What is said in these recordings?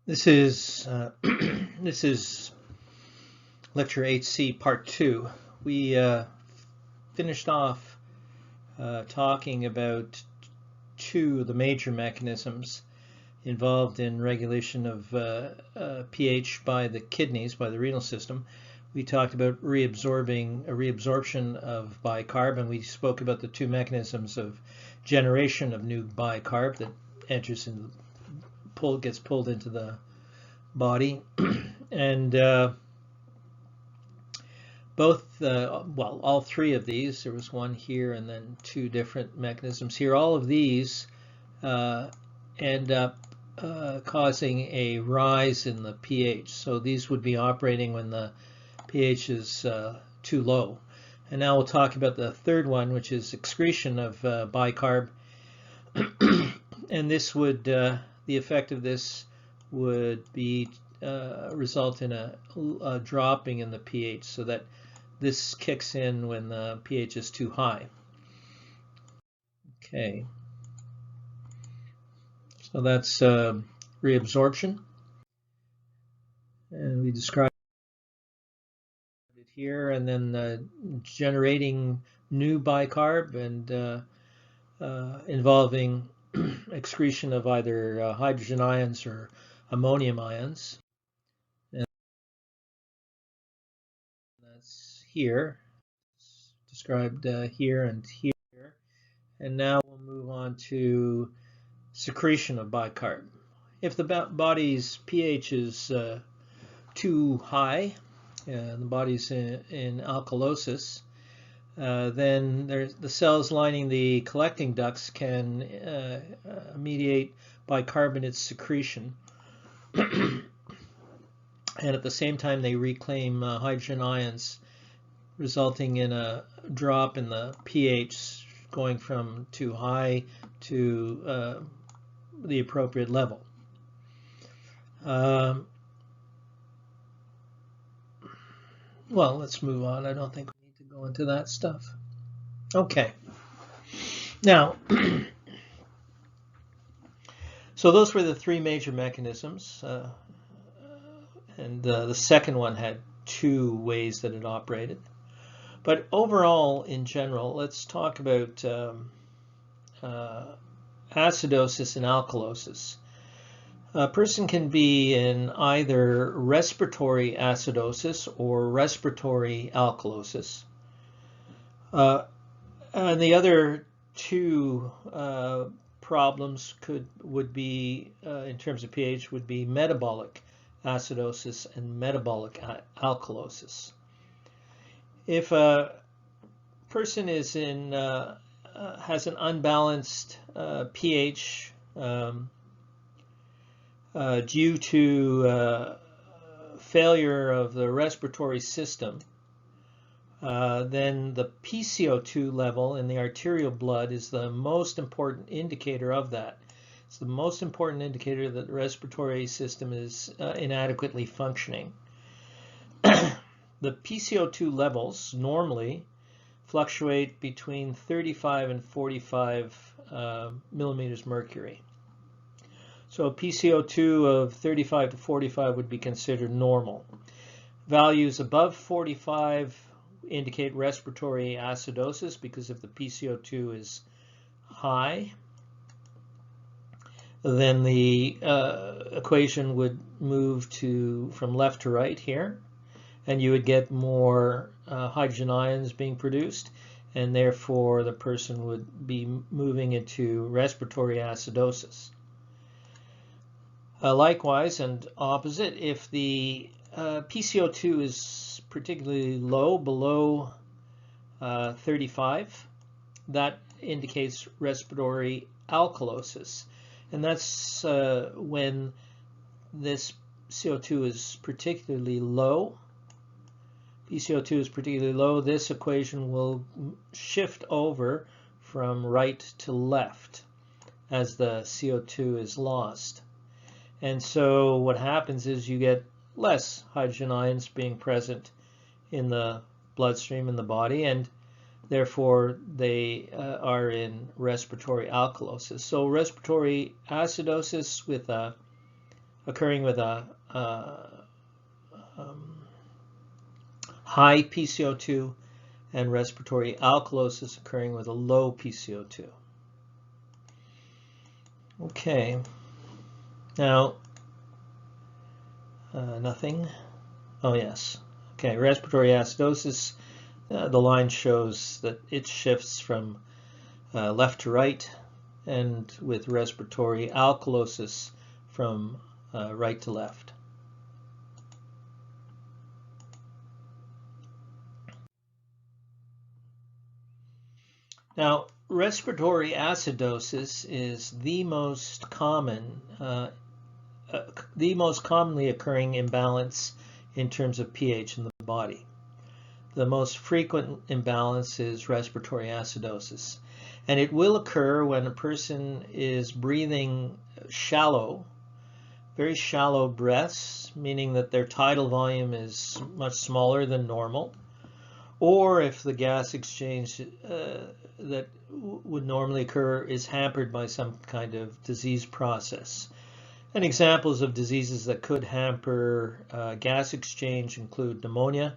This is this is lecture 8C part 2. We finished off talking about two of the major mechanisms involved in regulation of pH by the kidneys, by the renal system. We talked about reabsorption of bicarb, and we spoke about the two mechanisms of generation of new bicarb that enters in, gets pulled into the body. And all three of these, there was one here and then two different mechanisms here, all of these end up causing a rise in the pH. So these would be operating when the pH is too low. And now we'll talk about the third one, which is excretion of bicarb. And this would, the effect of this would be result in a dropping in the pH, so that this kicks in when the pH is too high. Okay, so that's reabsorption, and we described it here, and then generating new bicarb and involving excretion of either hydrogen ions or ammonium ions. And that's here, it's described here and here. And now we'll move on to secretion of bicarb. If the body's pH is too high, the body's in alkalosis, then the cells lining the collecting ducts can mediate bicarbonate secretion. And at the same time, they reclaim hydrogen ions, resulting in a drop in the pH, going from too high to the appropriate level. Well, let's move on. I don't think we need to go into that stuff. Okay. Now, so those were the three major mechanisms, and the second one had two ways that it operated. But overall, in general, let's talk about acidosis and alkalosis. A person can be in either respiratory acidosis or respiratory alkalosis. And the other two problems would be, in terms of pH, would be metabolic acidosis and metabolic alkalosis. If a person is in has an unbalanced pH due to failure of the respiratory system, then the PCO2 level in the arterial blood is the most important indicator of that. It's the most important indicator that the respiratory system is inadequately functioning. The PCO2 levels normally fluctuate between 35 and 45 millimeters mercury. So a PCO2 of 35 to 45 would be considered normal. Values above 45 indicate respiratory acidosis, because if the PCO2 is high, then the equation would move from left to right here, and you would get more hydrogen ions being produced, and therefore the person would be moving into respiratory acidosis. Likewise, and opposite, if the PCO2 is particularly low, below 35, that indicates respiratory alkalosis. And that's when this CO2 is particularly low. PCO2 is particularly low, this equation will shift over from right to left as the CO2 is lost. And so what happens is you get less hydrogen ions being present in the bloodstream in the body, and therefore they are in respiratory alkalosis. So respiratory acidosis with a occurring with a high PCO2 and respiratory alkalosis occurring with a low PCO2. Okay, now nothing. Oh yes. Okay, respiratory acidosis. The line shows that it shifts from left to right, and with respiratory alkalosis from right to left. Now, respiratory acidosis is the most commonly occurring imbalance in terms of pH in the body. The most frequent imbalance is respiratory acidosis, and it will occur when a person is breathing shallow, very shallow breaths, meaning that their tidal volume is much smaller than normal, or if the gas exchange that would normally occur is hampered by some kind of disease process. And examples of diseases that could hamper gas exchange include pneumonia,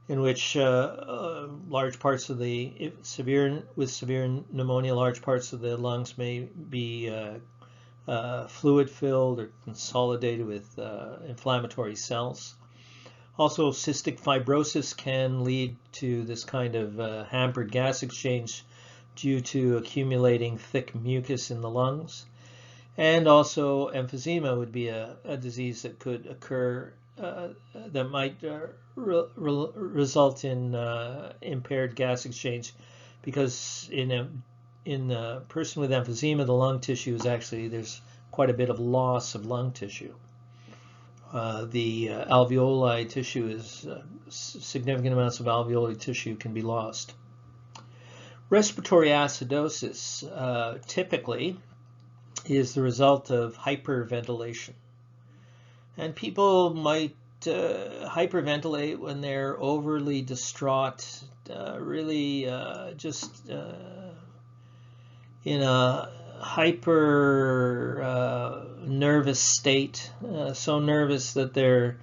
in which large parts of the severe pneumonia, large parts of the lungs may be fluid-filled or consolidated with inflammatory cells. Also, cystic fibrosis can lead to this kind of hampered gas exchange due to accumulating thick mucus in the lungs. And also, emphysema would be a disease that could occur that might result in impaired gas exchange, because in a person with emphysema, the lung tissue is actually, there's quite a bit of loss of lung tissue. The alveoli tissue is significant amounts of alveoli tissue can be lost. Respiratory acidosis typically is the result of hyperventilation. And people might hyperventilate when they're overly distraught, really just in a hyper nervous state, so nervous that they're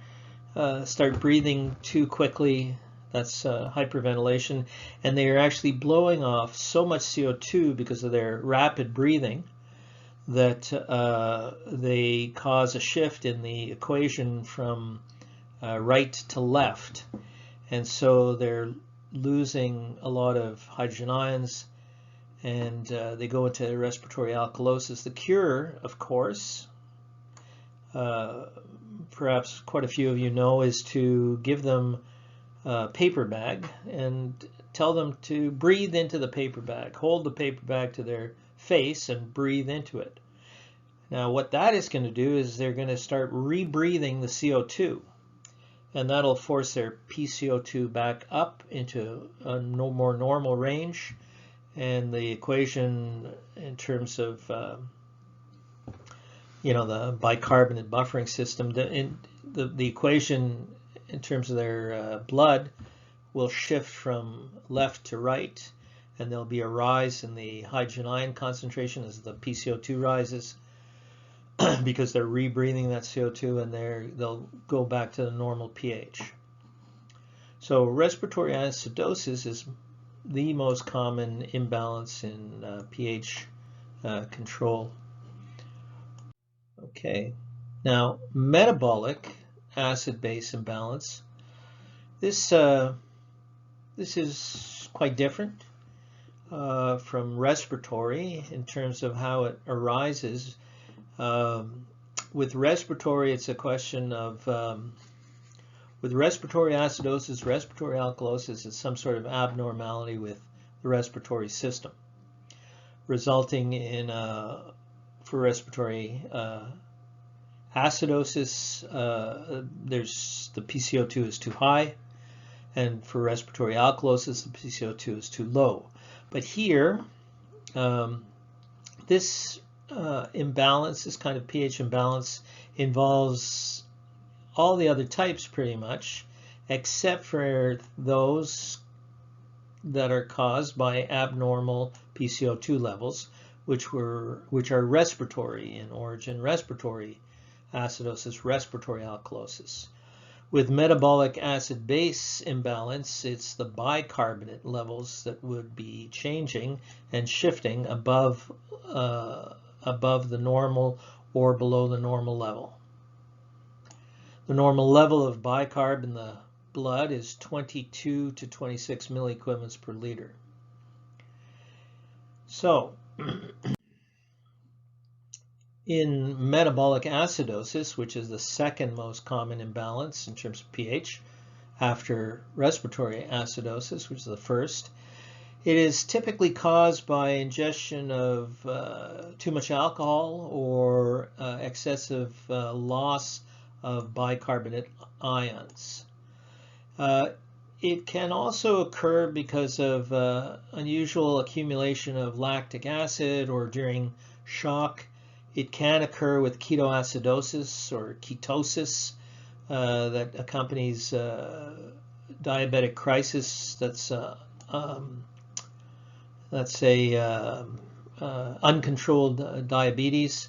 start breathing too quickly. That's hyperventilation, and they are actually blowing off so much CO2 because of their rapid breathing that they cause a shift in the equation from right to left, and so they're losing a lot of hydrogen ions, and they go into respiratory alkalosis. The cure, of course, perhaps quite a few of you know, is to give them a paper bag and tell them to breathe into the paper bag. Hold the paper bag to their face and breathe into it. Now what that is going to do is they're going to start rebreathing the CO2, and that'll force their PCO2 back up into a more normal range, and the equation in terms of the bicarbonate buffering system, the equation in terms of their blood will shift from left to right, and there'll be a rise in the hydrogen ion concentration as the PCO2 rises because they're rebreathing that CO2, and they'll go back to the normal pH. So respiratory acidosis is the most common imbalance in pH control. Okay, now metabolic acid-base imbalance. This is quite different from respiratory in terms of how it arises. With respiratory, it's a question of with respiratory acidosis, respiratory alkalosis is some sort of abnormality with the respiratory system, resulting in for respiratory acidosis, there's the PCO2 is too high, and for respiratory alkalosis, the PCO2 is too low. But here, this imbalance, this kind of pH imbalance, involves all the other types pretty much, except for those that are caused by abnormal PCO2 levels, which are respiratory in origin, respiratory acidosis, respiratory alkalosis. With metabolic acid-base imbalance, it's the bicarbonate levels that would be changing and shifting above the normal or below the normal level. The normal level of bicarb in the blood is 22 to 26 milliequivalents per liter. So, in metabolic acidosis, which is the second most common imbalance in terms of pH, after respiratory acidosis, which is the first, it is typically caused by ingestion of too much alcohol or excessive loss of bicarbonate ions. It can also occur because of unusual accumulation of lactic acid or during shock. It can occur with ketoacidosis or ketosis that accompanies diabetic crisis. That's uncontrolled diabetes.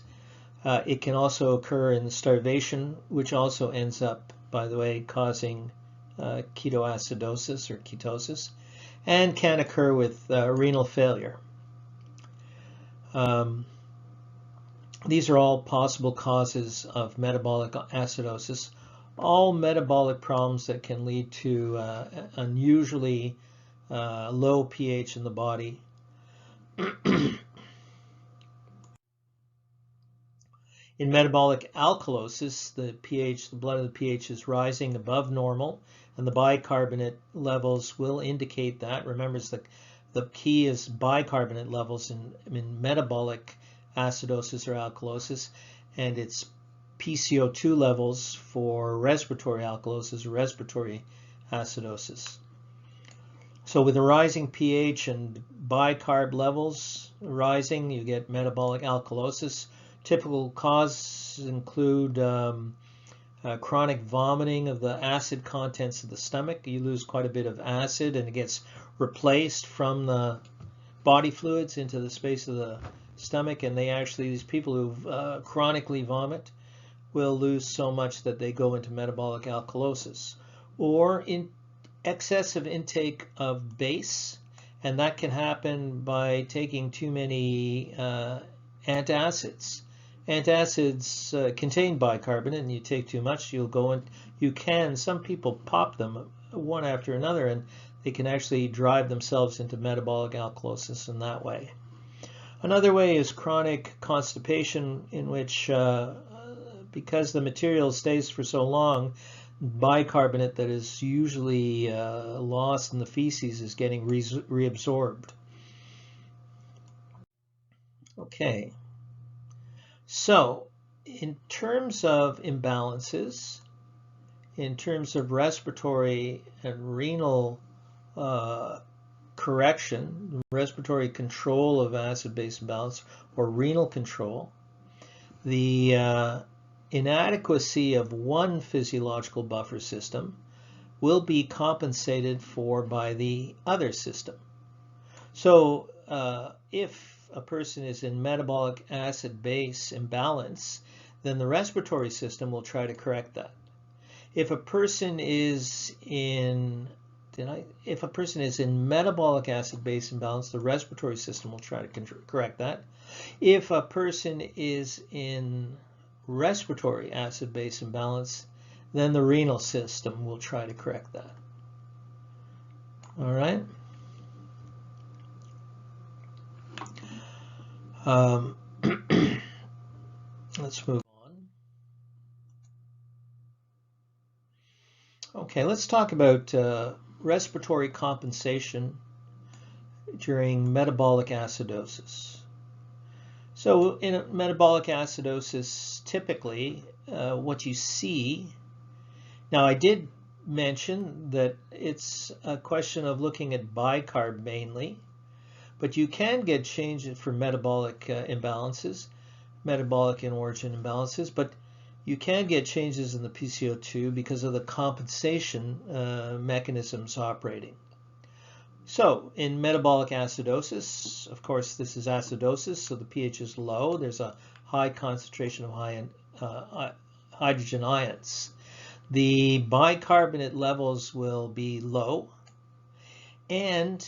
It can also occur in starvation, which also ends up, by the way, causing ketoacidosis or ketosis, and can occur with renal failure. These are all possible causes of metabolic acidosis, all metabolic problems that can lead to unusually low pH in the body. In metabolic alkalosis, the blood of the pH is rising above normal, and the bicarbonate levels will indicate that. Remember, the key is bicarbonate levels in metabolic acidosis or alkalosis, and it's PCO2 levels for respiratory alkalosis or respiratory acidosis. So with a rising pH and bicarb levels rising, you get metabolic alkalosis. Typical causes include chronic vomiting of the acid contents of the stomach. You lose quite a bit of acid and it gets replaced from the body fluids into the space of the stomach, and these people who chronically vomit will lose so much that they go into metabolic alkalosis. Or in excessive intake of base, and that can happen by taking too many antacids. Antacids contain bicarbonate, and you take too much, some people pop them one after another, and they can actually drive themselves into metabolic alkalosis in that way. Another way is chronic constipation, in which because the material stays for so long, bicarbonate that is usually lost in the feces is getting reabsorbed. Okay. So, in terms of imbalances, in terms of respiratory and renal correction, respiratory control of acid-base imbalance, or renal control, the inadequacy of one physiological buffer system will be compensated for by the other system. So, if a person is in metabolic acid-base imbalance, then the respiratory system will try to correct that. If a person is in metabolic acid-base imbalance, the respiratory system will try to correct that. If a person is in respiratory acid-base imbalance, then the renal system will try to correct that. All right. Let's move on. Okay, let's talk about respiratory compensation during metabolic acidosis. So in metabolic acidosis, typically what you see, now I did mention that it's a question of looking at bicarb mainly, but you can get changes for metabolic imbalances, metabolic in origin imbalances, but you can get changes in the PCO2 because of the compensation mechanisms operating. So in metabolic acidosis, of course, this is acidosis, so the pH is low. There's a high concentration of hydrogen ions. The bicarbonate levels will be low, and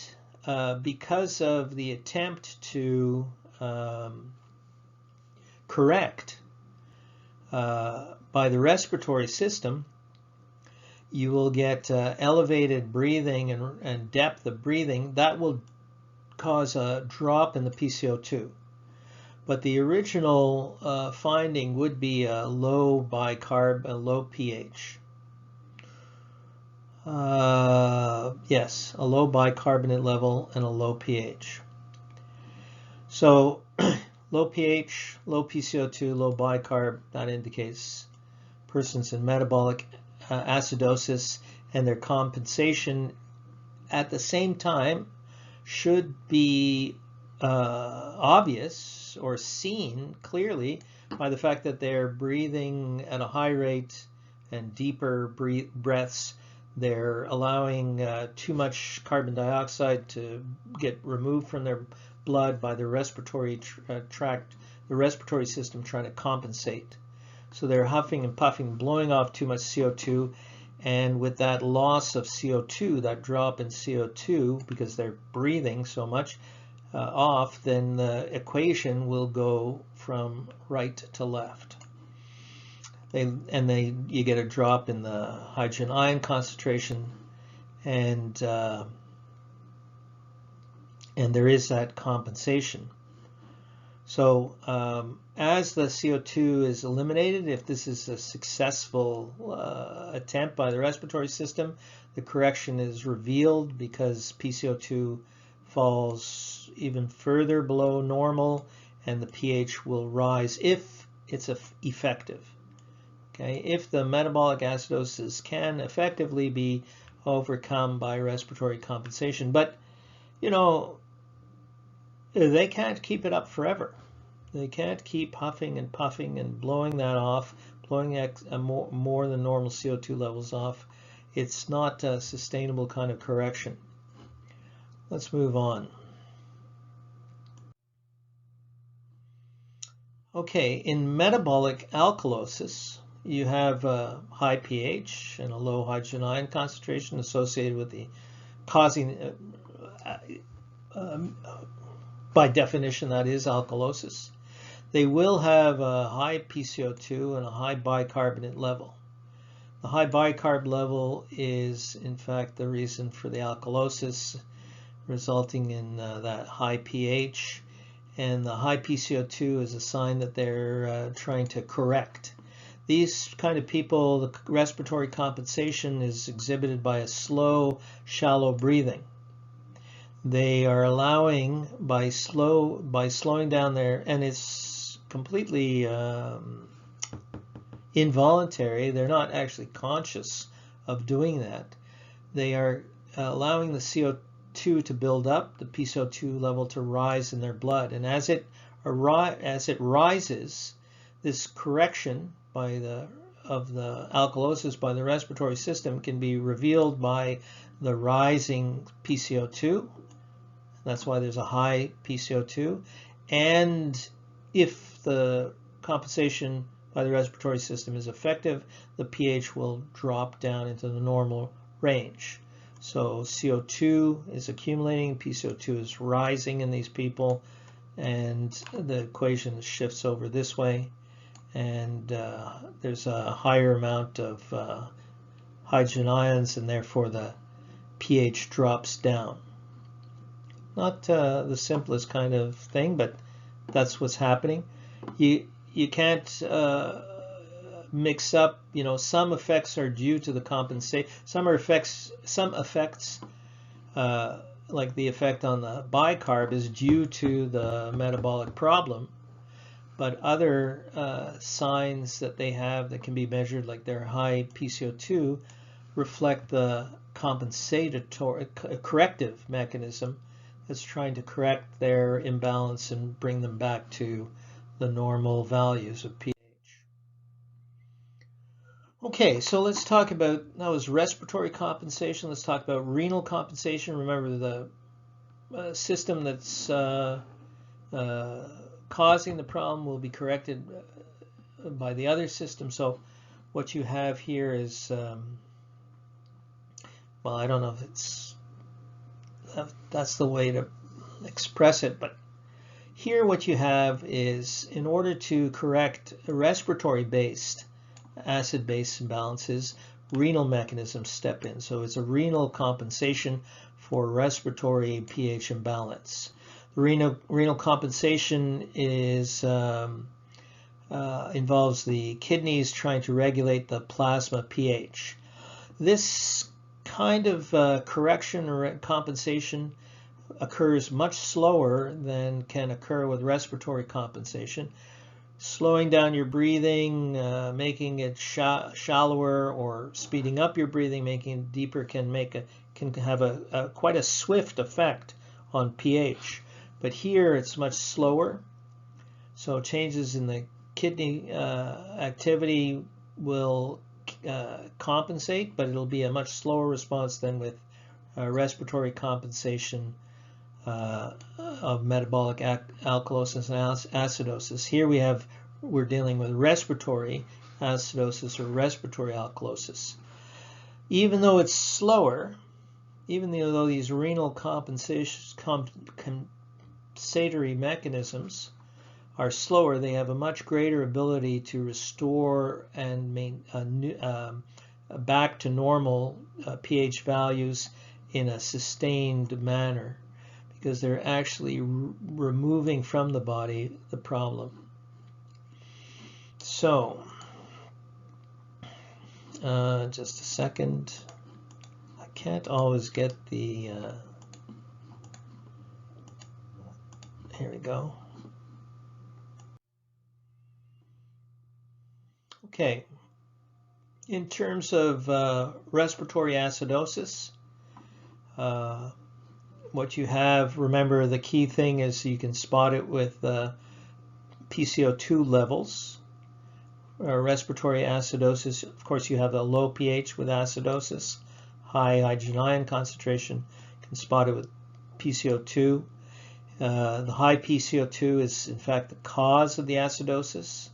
because of the attempt to correct by the respiratory system, you will get elevated breathing and depth of breathing. That will cause a drop in the PCO2. But the original finding would be a low bicarb, a low pH. Yes, a low bicarbonate level and a low pH. So low pH, low PCO2, low bicarb, that indicates persons in metabolic acidosis, and their compensation at the same time should be obvious or seen clearly by the fact that they're breathing at a high rate and deeper breaths. They're allowing too much carbon dioxide to get removed from their blood by the respiratory tract, the respiratory system trying to compensate. So they're huffing and puffing, blowing off too much CO2, and with that loss of CO2, that drop in CO2, because they're breathing so much off, then the equation will go from right to left. You get a drop in the hydrogen ion concentration, and there is that compensation. So as the CO2 is eliminated, if this is a successful attempt by the respiratory system, the correction is revealed because PCO2 falls even further below normal, and the pH will rise if it's effective. Okay, if the metabolic acidosis can effectively be overcome by respiratory compensation, but you know, they can't keep it up forever. They can't keep huffing and puffing and blowing that off, blowing more than normal CO2 levels off. It's not a sustainable kind of correction. Let's move on. Okay, in metabolic alkalosis, you have a high pH and a low hydrogen ion concentration associated with the causing, by definition, that is alkalosis. They will have a high PCO2 and a high bicarbonate level. The high bicarb level is, in fact, the reason for the alkalosis, resulting in that high pH, and the high PCO2 is a sign that they're trying to correct. These kind of people, the respiratory compensation is exhibited by a slow, shallow breathing. They are allowing, by slowing down their, and it's completely involuntary, they're not actually conscious of doing that. They are allowing the CO2 to build up, the PCO2 level to rise in their blood, and as it rises, this correction of the alkalosis by the respiratory system can be revealed by the rising PCO2. That's why there's a high PCO2, and if the compensation by the respiratory system is effective, the pH will drop down into the normal range. So CO2 is accumulating, PCO2 is rising in these people, and the equation shifts over this way, and there's a higher amount of hydrogen ions, and therefore the pH drops down. Not the simplest kind of thing, but that's what's happening. You can't mix up, you know, some effects are due to the compensation. Some effects like the effect on the bicarb is due to the metabolic problem, but other signs that they have that can be measured, like their high PCO2, reflect the compensatory corrective mechanism that's trying to correct their imbalance and bring them back to the normal values of pH. Okay, so let's talk about, that was respiratory compensation. Let's talk about renal compensation. Remember, the system that's causing the problem will be corrected by the other system. So what you have here is, well, I don't know if that's the way to express it, but here what you have is, in order to correct respiratory-based acid-base imbalances, renal mechanisms step in. So it's a renal compensation for respiratory pH imbalance. The renal compensation is involves the kidneys trying to regulate the plasma pH. This kind of correction or compensation occurs much slower than can occur with respiratory compensation. Slowing down your breathing, making it shallower, or speeding up your breathing, making it deeper, can have a quite a swift effect on pH. But here it's much slower, so changes in the kidney activity will compensate, but it'll be a much slower response than with respiratory compensation of metabolic alkalosis and acidosis. Here we're dealing with respiratory acidosis or respiratory alkalosis. Even though it's slower, even though these renal compensatory mechanisms are slower, they have a much greater ability to restore and back to normal pH values in a sustained manner, because they're actually removing from the body the problem. So, just a second. I can't always get the, here we go. Okay, in terms of respiratory acidosis, what you have, remember the key thing is you can spot it with PCO2 levels. Respiratory acidosis, of course, you have a low pH with acidosis, high hydrogen ion concentration. You can spot it with PCO2. The high PCO2 is in fact the cause of the acidosis.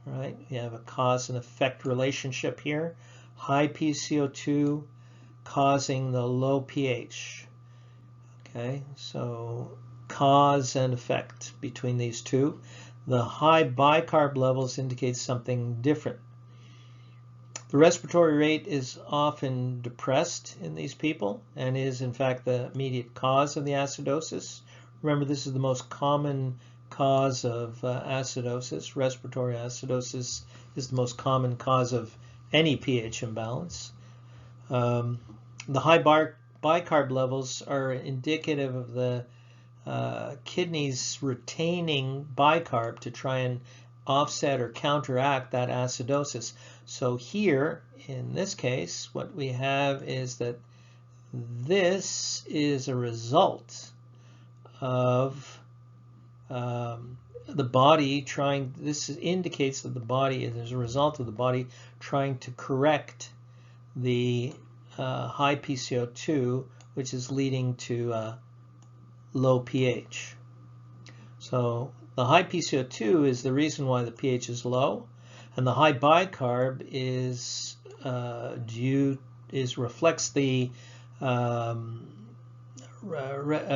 Right? You have a cause and effect relationship here. High PCO2 causing the low pH. Okay, so cause and effect between these two. The high bicarb levels indicate something different. The respiratory rate is often depressed in these people and is in fact the immediate cause of the acidosis. Remember, this is the most common cause of acidosis. Respiratory acidosis is the most common cause of any pH imbalance. The high bicarb levels are indicative of the kidneys retaining bicarb to try and offset or counteract that acidosis. So here, in this case, what we have is that this is a result of the body trying, this indicates that the body is a result of the body trying to correct the high PCO2, which is leading to low pH. So the high PCO2 is the reason why the pH is low, and the high bicarb is reflects the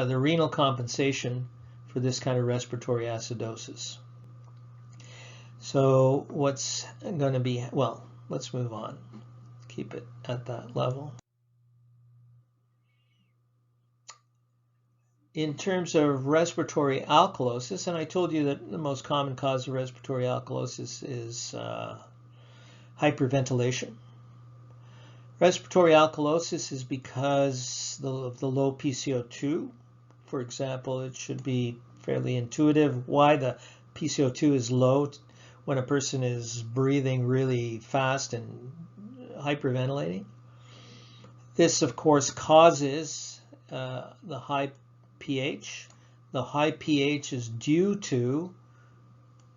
renal compensation for this kind of respiratory acidosis. So what's going to be, well, let's move on. Keep it at that level. In terms of respiratory alkalosis, and I told you that the most common cause of respiratory alkalosis is hyperventilation. Respiratory alkalosis is because of the low PCO2. For example, it should be fairly intuitive why the PCO2 is low when a person is breathing really fast and hyperventilating. This, of course, causes the high pH. The high pH is due to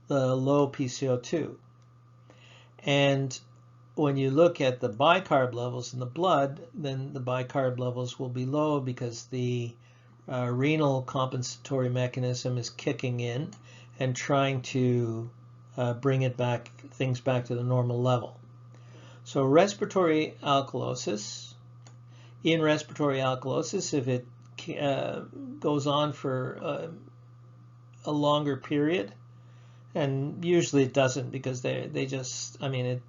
the low PCO2. And when you look at the bicarb levels in the blood, then the bicarb levels will be low because the renal compensatory mechanism is kicking in and trying to bring things back to the normal level. So respiratory alkalosis. In respiratory alkalosis, if it goes on for a longer period, and usually it doesn't, because they just, I mean,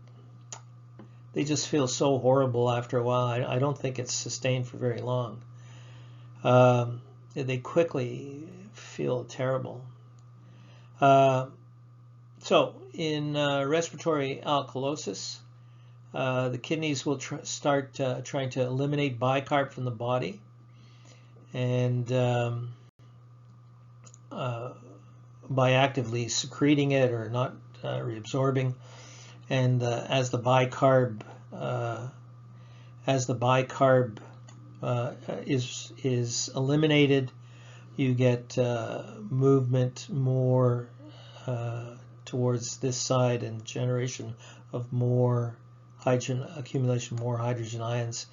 they just feel so horrible after a while. I don't think it's sustained for very long. They quickly feel terrible. So in respiratory alkalosis, the kidneys will start trying to eliminate bicarb from the body, and by actively secreting it or not reabsorbing. And as the bicarb is eliminated, you get movement more towards this side and generation of more hydrogen accumulation, more hydrogen ions,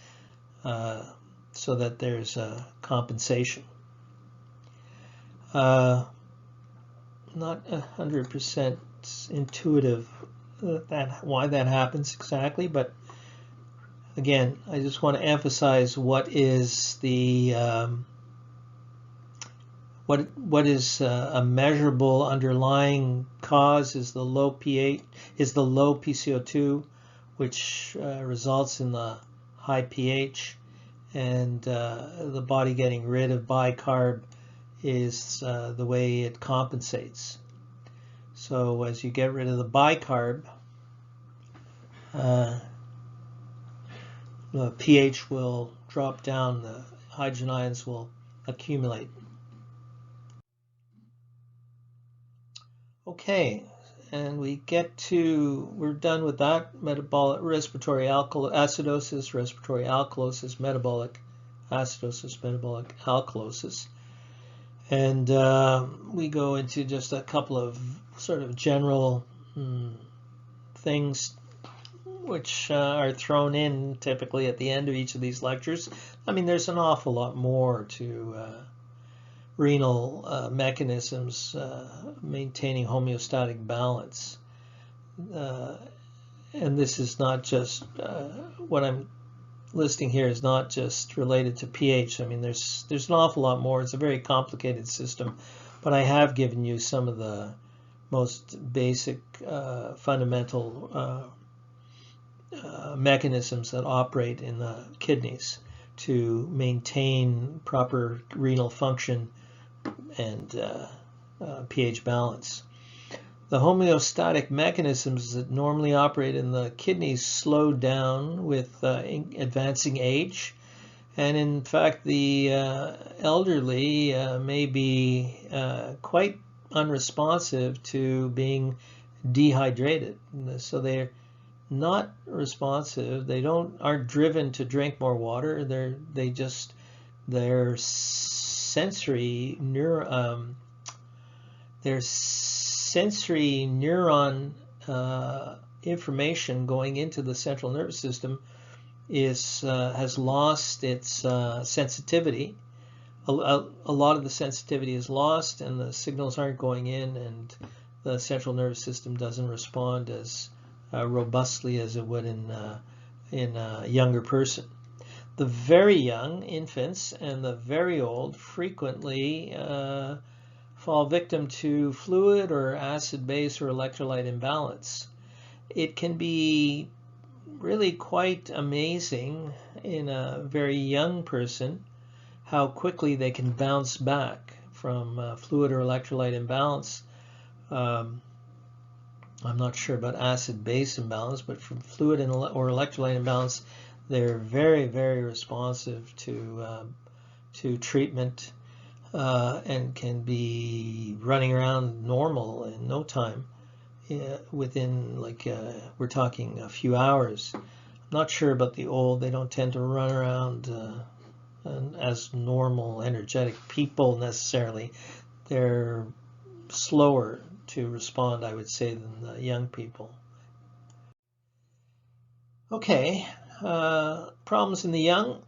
so that there's a compensation. Not 100% intuitive why that happens exactly, but again, I just want to emphasize what is the what is a measurable underlying cause is the low pH, is the low PCO2, which results in the high pH, and the body getting rid of bicarb is the way it compensates. So as you get rid of the bicarb, the pH will drop down, the hydrogen ions will accumulate. Okay, and we're done with that. Metabolic respiratory acidosis, respiratory alkalosis, metabolic acidosis, metabolic alkalosis. And we go into just a couple of sort of general things which are thrown in typically at the end of each of these lectures. I mean, there's an awful lot more to renal mechanisms maintaining homeostatic balance. And this is not just, what I'm listing here is not just related to pH. I mean, there's an awful lot more. It's a very complicated system, but I have given you some of the most basic fundamental mechanisms that operate in the kidneys to maintain proper renal function and pH balance. The homeostatic mechanisms that normally operate in the kidneys slow down with advancing age, and in fact the elderly may be quite unresponsive to being dehydrated. So they're not responsive. They aren't driven to drink more water. Their sensory neuron information going into the central nervous system has lost its sensitivity. A lot of the sensitivity is lost, and the signals aren't going in, and the central nervous system doesn't respond as robustly as it would in a younger person. The very young infants and the very old frequently fall victim to fluid or acid-base or electrolyte imbalance. It can be really quite amazing in a very young person how quickly they can bounce back from fluid or electrolyte imbalance. I'm not sure about acid-base imbalance, but from fluid or electrolyte imbalance, they're very, very responsive to treatment and can be running around normal in no time, within we're talking a few hours. I'm not sure about the old. They don't tend to run around as normal, energetic people necessarily. They're slower to respond, I would say, than the young people. Okay, problems in the young,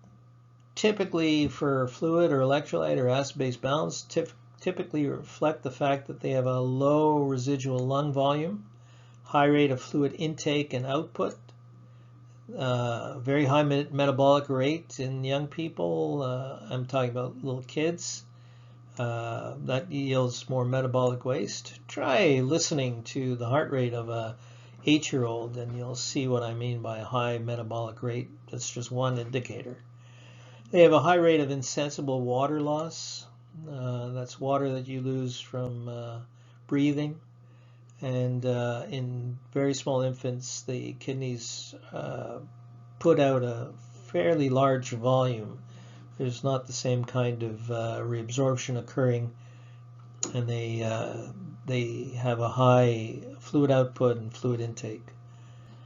typically for fluid or electrolyte or acid-base balance, typically reflect the fact that they have a low residual lung volume, high rate of fluid intake and output. Very high metabolic rate in young people. I'm talking about little kids. That yields more metabolic waste. Try listening to the heart rate of a 8-year-old and you'll see what I mean by a high metabolic rate. That's just one indicator. They have a high rate of insensible water loss. That's water that you lose from breathing. And in very small infants, the kidneys put out a fairly large volume. There's not the same kind of reabsorption occurring, and they have a high fluid output and fluid intake.